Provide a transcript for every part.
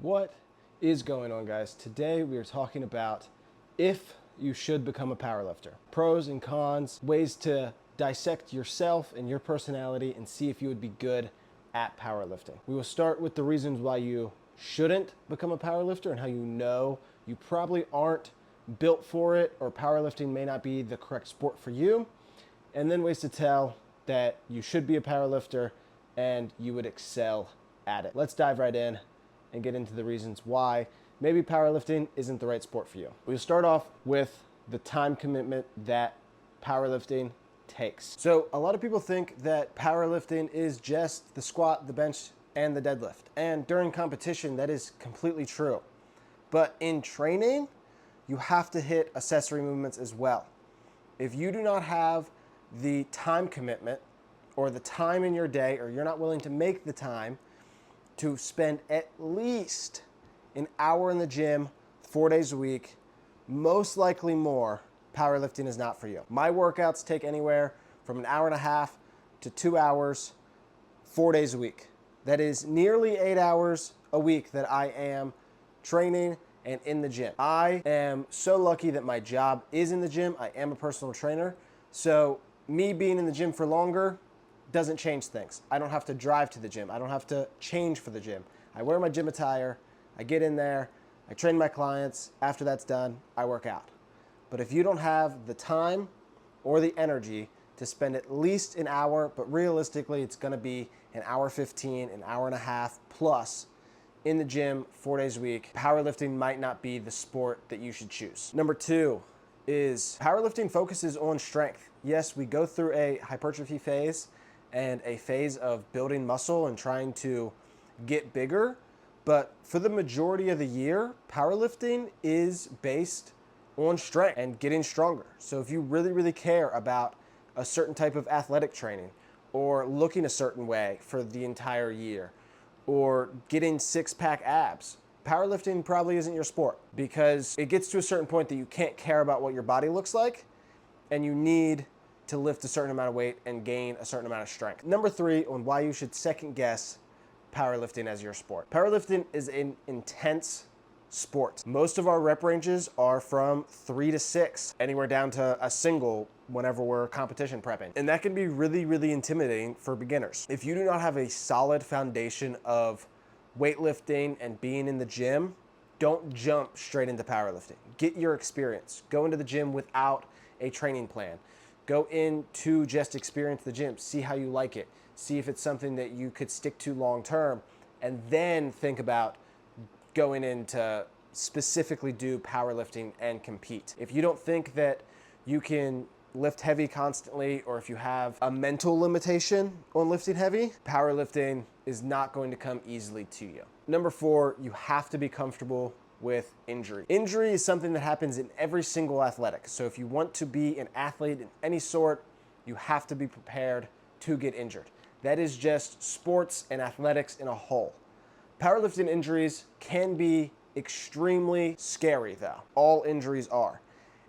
What is going on, guys? Today we are talking about if you should become a powerlifter. Pros and cons, ways to dissect yourself and your personality and see if you would be good at powerlifting. We will start with the reasons why you shouldn't become a powerlifter and how you know you probably aren't built for it or powerlifting may not be the correct sport for you. And then ways to tell that you should be a powerlifter and you would excel at it. Let's dive right in and get into the reasons why maybe powerlifting isn't the right sport for you. We'll start off with the time commitment that powerlifting takes. So a lot of people think that powerlifting is just the squat, the bench, and the deadlift. And during competition, that is completely true. But in training, you have to hit accessory movements as well. If you do not have the time commitment or the time in your day, or you're not willing to make the time to spend at least an hour in the gym 4 days a week, most likely more, powerlifting is not for you. My workouts take anywhere from an hour and a half to 2 hours, 4 days a week. That is nearly 8 hours a week that I am training and in the gym. I am so lucky that my job is in the gym. I am a personal trainer. So me being in the gym for longer doesn't change things. I don't have to drive to the gym. I don't have to change for the gym. I wear my gym attire, I get in there, I train my clients. After that's done, I work out. But if you don't have the time or the energy to spend at least an hour, but realistically it's gonna be an hour 15, an hour and a half plus in the gym 4 days a week, powerlifting might not be the sport that you should choose. Number two is powerlifting focuses on strength. Yes, we go through a hypertrophy phase and a phase of building muscle and trying to get bigger. But for the majority of the year, powerlifting is based on strength and getting stronger. So if you really, really care about a certain type of athletic training or looking a certain way for the entire year or getting six-pack abs, powerlifting probably isn't your sport because it gets to a certain point that you can't care about what your body looks like and you need to lift a certain amount of weight and gain a certain amount of strength. Number three on why you should second guess powerlifting as your sport. Powerlifting is an intense sport. Most of our rep ranges are from 3 to 6, anywhere down to a single whenever we're competition prepping. And that can be really, really intimidating for beginners. If you do not have a solid foundation of weightlifting and being in the gym, don't jump straight into powerlifting. Get your experience. Go into the gym without a training plan. Go into just experience the gym, see how you like it, see if it's something that you could stick to long term, and then think about going in to specifically do powerlifting and compete. If you don't think that you can lift heavy constantly, or if you have a mental limitation on lifting heavy, powerlifting is not going to come easily to you. Number four, you have to be comfortable with injury. Injury is something that happens in every single athletic. So if you want to be an athlete in any sort, you have to be prepared to get injured. That is just sports and athletics in a whole. Powerlifting injuries can be extremely scary though. All injuries are.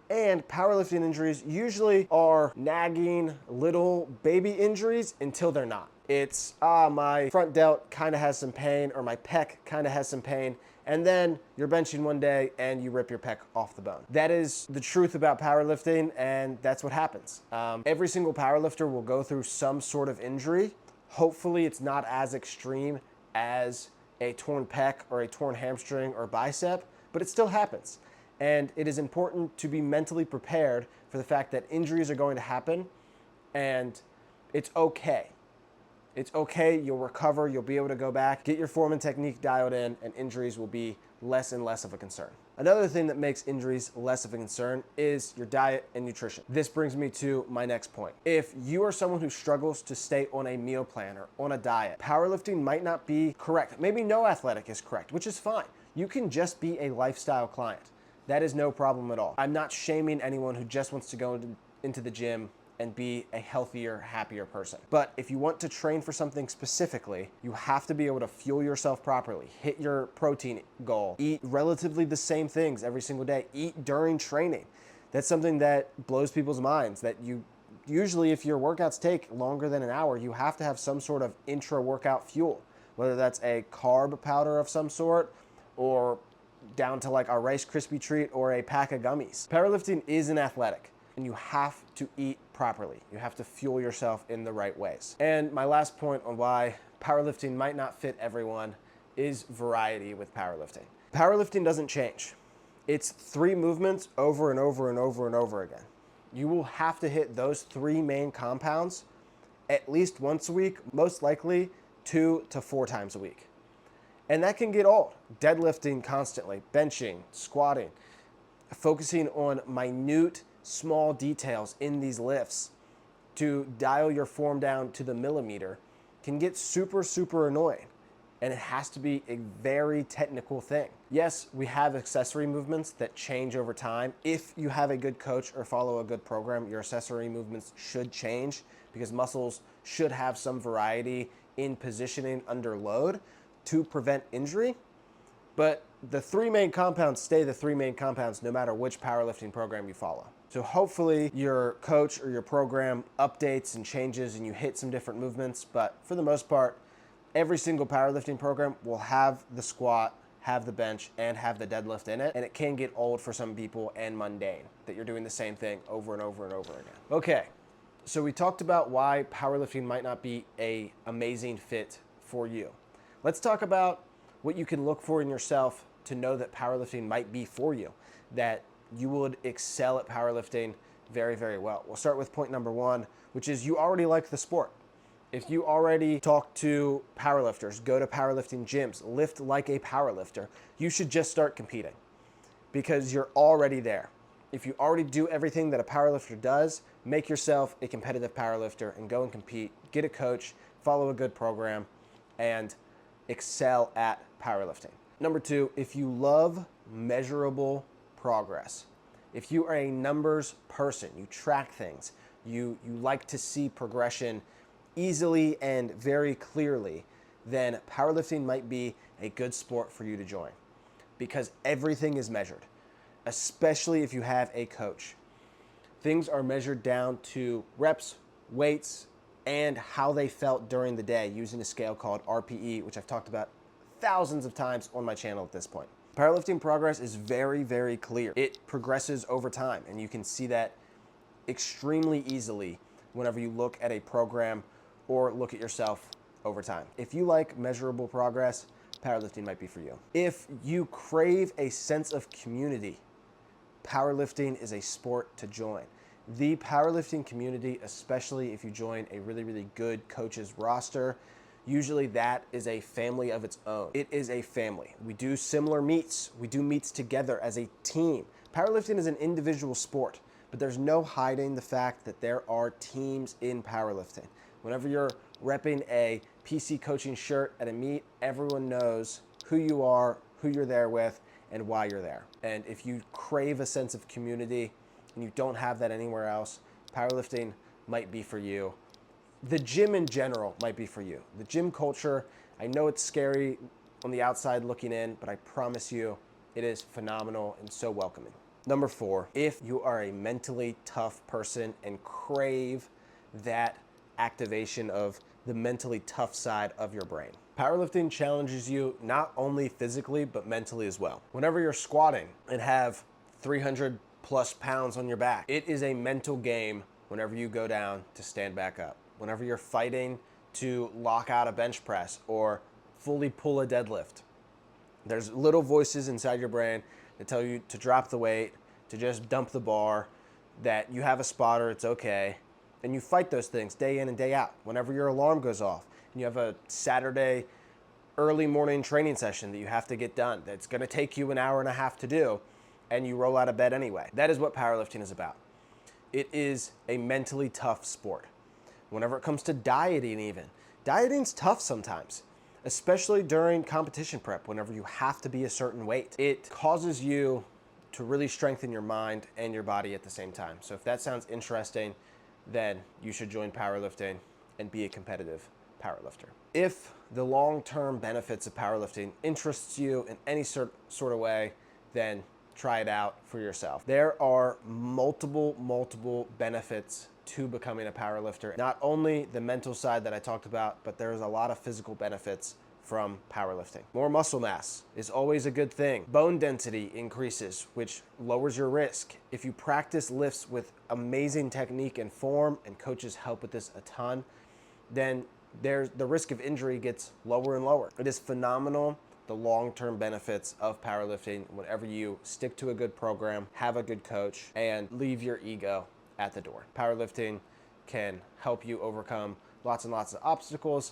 And powerlifting injuries usually are nagging little baby injuries until they're not. It's, my front delt kind of has some pain, or my pec kind of has some pain, and then you're benching one day and you rip your pec off the bone. That is the truth about powerlifting, and that's what happens. Every single powerlifter will go through some sort of injury. Hopefully it's not as extreme as a torn pec or a torn hamstring or bicep, but it still happens. And it is important to be mentally prepared for the fact that injuries are going to happen, and it's okay. It's okay, you'll recover, you'll be able to go back, get your form and technique dialed in, and injuries will be less and less of a concern. Another thing that makes injuries less of a concern is your diet and nutrition. This brings me to my next point. If you are someone who struggles to stay on a meal plan or on a diet, powerlifting might not be correct. Maybe no athletic is correct, which is fine. You can just be a lifestyle client. That is no problem at all. I'm not shaming anyone who just wants to go into the gym and be a healthier, happier person. But if you want to train for something specifically, you have to be able to fuel yourself properly, hit your protein goal, eat relatively the same things every single day, eat during training. That's something that blows people's minds, that you usually, if your workouts take longer than an hour, you have to have some sort of intra-workout fuel, whether that's a carb powder of some sort or down to like a Rice Krispie treat or a pack of gummies. Powerlifting is an athletic, and you have to eat properly. You have to fuel yourself in the right ways. And my last point on why powerlifting might not fit everyone is variety with powerlifting. Powerlifting doesn't change. It's 3 movements over and over and over and over again. You will have to hit those 3 main compounds at least once a week, most likely 2 to 4 times a week. And that can get old. Deadlifting constantly, benching, squatting, focusing on minute, small details in these lifts to dial your form down to the millimeter can get super, super annoying. And it has to be a very technical thing. Yes, we have accessory movements that change over time. If you have a good coach or follow a good program, your accessory movements should change because muscles should have some variety in positioning under load to prevent injury. But the 3 main compounds stay the 3 main compounds no matter which powerlifting program you follow. So hopefully your coach or your program updates and changes and you hit some different movements, but for the most part, every single powerlifting program will have the squat, have the bench, and have the deadlift in it. And it can get old for some people and mundane that you're doing the same thing over and over and over again. Okay, so we talked about why powerlifting might not be an amazing fit for you. Let's talk about what you can look for in yourself to know that powerlifting might be for you, that you would excel at powerlifting very, very well. We'll start with point number 1, which is you already like the sport. If you already talk to powerlifters, go to powerlifting gyms, lift like a powerlifter, you should just start competing because you're already there. If you already do everything that a powerlifter does, make yourself a competitive powerlifter and go and compete. Get a coach, follow a good program, and excel at powerlifting. Number 2, if you love measurable progress, if you are a numbers person, you track things, you like to see progression easily and very clearly, then powerlifting might be a good sport for you to join because everything is measured, especially if you have a coach. Things are measured down to reps, weights, and how they felt during the day using a scale called RPE, which I've talked about thousands of times on my channel at this point. Powerlifting progress is very, very clear. It progresses over time, and you can see that extremely easily whenever you look at a program or look at yourself over time. If you like measurable progress, powerlifting might be for you. If you crave a sense of community, powerlifting is a sport to join. The powerlifting community, especially if you join a really, really good coach's roster, usually that is a family of its own. It is a family. We do similar meets. We do meets together as a team. Powerlifting is an individual sport, but there's no hiding the fact that there are teams in powerlifting. Whenever you're repping a PC coaching shirt at a meet, everyone knows who you are, who you're there with, and why you're there. And if you crave a sense of community and you don't have that anywhere else, powerlifting might be for you. The gym in general might be for you. The gym culture, I know it's scary on the outside looking in, but I promise you it is phenomenal and so welcoming. Number 4, if you are a mentally tough person and crave that activation of the mentally tough side of your brain. Powerlifting challenges you not only physically, but mentally as well. Whenever you're squatting and have 300 plus pounds on your back, it is a mental game whenever you go down to stand back up. Whenever you're fighting to lock out a bench press or fully pull a deadlift, there's little voices inside your brain that tell you to drop the weight, to just dump the bar, that you have a spotter, it's okay. And you fight those things day in and day out. Whenever your alarm goes off and you have a Saturday early morning training session that you have to get done, that's gonna take you an hour and a half to do, and you roll out of bed anyway. That is what powerlifting is about. It is a mentally tough sport. Whenever it comes to dieting even, dieting's tough sometimes, especially during competition prep, whenever you have to be a certain weight. It causes you to really strengthen your mind and your body at the same time. So if that sounds interesting, then you should join powerlifting and be a competitive powerlifter. If the long-term benefits of powerlifting interests you in any sort of way, then try it out for yourself. There are multiple benefits to becoming a powerlifter. Not only the mental side that I talked about, but there's a lot of physical benefits from powerlifting. More muscle mass is always a good thing. Bone density increases, which lowers your risk. If you practice lifts with amazing technique and form, and coaches help with this a ton, then the risk of injury gets lower and lower. It is phenomenal, the long-term benefits of powerlifting whenever you stick to a good program, have a good coach, and leave your ego at the door. Powerlifting can help you overcome lots and lots of obstacles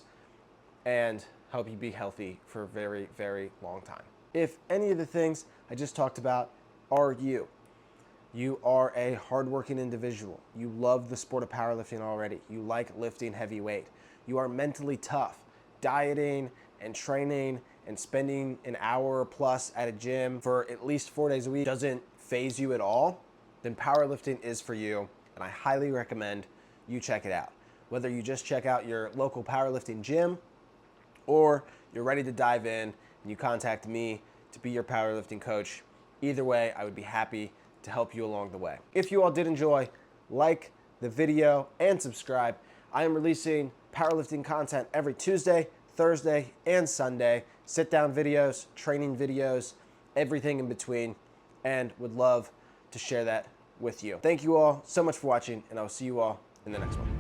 and help you be healthy for a very, very long time. If any of the things I just talked about are you are a hardworking individual. You love the sport of powerlifting already. You like lifting heavy weight. You are mentally tough. Dieting and training and spending an hour plus at a gym for at least 4 days a week doesn't faze you at all, then powerlifting is for you, and I highly recommend you check it out. Whether you just check out your local powerlifting gym or you're ready to dive in and you contact me to be your powerlifting coach, either way, I would be happy to help you along the way. If you all did enjoy, like the video and subscribe. I am releasing powerlifting content every Tuesday, Thursday, and Sunday. Sit-down videos, training videos, everything in between, and would love to share that with you. Thank you all so much for watching, and I will see you all in the next one.